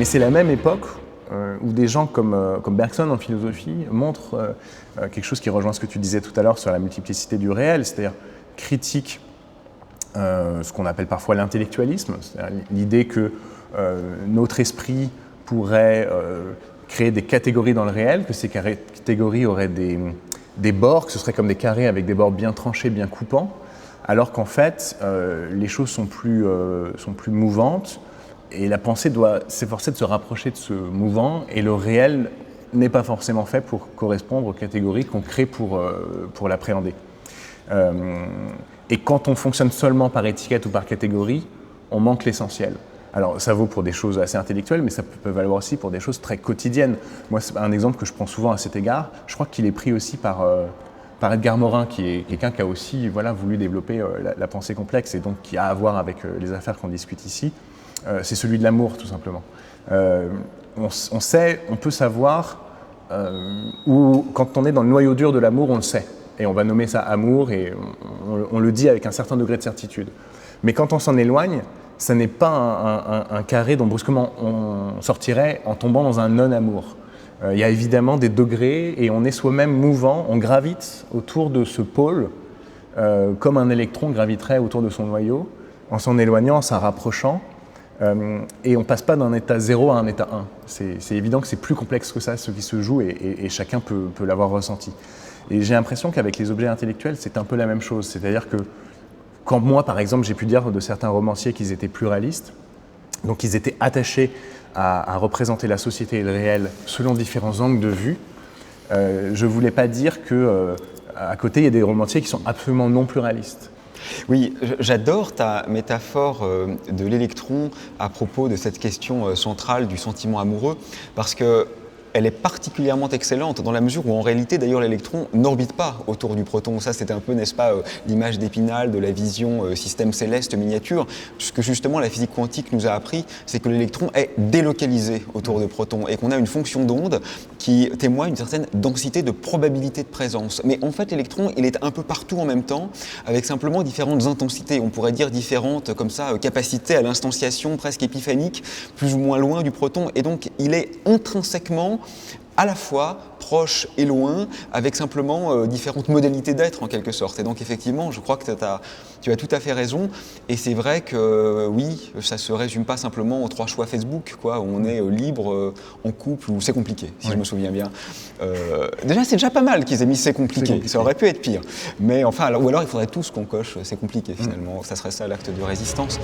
Mais c'est la même époque où des gens comme Bergson en philosophie montrent quelque chose qui rejoint ce que tu disais tout à l'heure sur la multiplicité du réel, c'est-à-dire critique ce qu'on appelle parfois l'intellectualisme, c'est-à-dire l'idée que notre esprit pourrait créer des catégories dans le réel, que ces catégories auraient des bords, que ce serait comme des carrés avec des bords bien tranchés, bien coupants, alors qu'en fait, les choses sont plus mouvantes, et la pensée doit s'efforcer de se rapprocher de ce mouvant, et le réel n'est pas forcément fait pour correspondre aux catégories qu'on crée pour l'appréhender. Et quand on fonctionne seulement par étiquette ou par catégorie, on manque l'essentiel. Alors ça vaut pour des choses assez intellectuelles, mais ça peut valoir aussi pour des choses très quotidiennes. Moi, c'est un exemple que je prends souvent à cet égard. Je crois qu'il est pris aussi par Edgar Morin, qui est quelqu'un qui a aussi voulu développer la pensée complexe et donc qui a à voir avec les affaires qu'on discute ici. C'est celui de l'amour, tout simplement. On peut savoir où, quand on est dans le noyau dur de l'amour, on le sait. Et on va nommer ça amour, et on le dit avec un certain degré de certitude. Mais quand on s'en éloigne, ça n'est pas un carré dont brusquement on sortirait en tombant dans un non-amour. Il y a évidemment des degrés, et on est soi-même mouvant, on gravite autour de ce pôle, comme un électron graviterait autour de son noyau, en s'en éloignant, en s'en rapprochant, et on ne passe pas d'un état 0 à un état 1. C'est évident que c'est plus complexe que ça, ce qui se joue, et chacun peut l'avoir ressenti. Et j'ai l'impression qu'avec les objets intellectuels, c'est un peu la même chose. C'est-à-dire que quand moi, par exemple, j'ai pu dire de certains romanciers qu'ils étaient pluralistes, donc ils étaient attachés à représenter la société et le réel selon différents angles de vue, je ne voulais pas dire qu'à côté, il y a des romanciers qui sont absolument non pluralistes. Oui, j'adore ta métaphore de l'électron à propos de cette question centrale du sentiment amoureux, parce que elle est particulièrement excellente dans la mesure où en réalité d'ailleurs l'électron n'orbite pas autour du proton. Ça c'était un peu, n'est-ce pas, l'image d'Épinal de la vision système céleste miniature. Ce que justement la physique quantique nous a appris, c'est que l'électron est délocalisé autour de protons et qu'on a une fonction d'onde qui témoigne d'une certaine densité de probabilité de présence. Mais en fait l'électron il est un peu partout en même temps avec simplement différentes intensités. On pourrait dire différentes comme ça capacités à l'instanciation presque épiphanique, plus ou moins loin du proton, et donc il est intrinsèquement à la fois proche et loin, avec simplement différentes modalités d'être en quelque sorte. Et donc effectivement, je crois que tu as tout à fait raison. Et c'est vrai que oui, ça ne se résume pas simplement aux 3 choix Facebook, quoi, où on est libre en couple, ou c'est compliqué, si je me souviens bien. Déjà, c'est déjà pas mal qu'ils aient mis c'est compliqué. Ça aurait pu être pire. Mais enfin, ou alors il faudrait tous qu'on coche c'est compliqué finalement. Ça serait ça l'acte de résistance.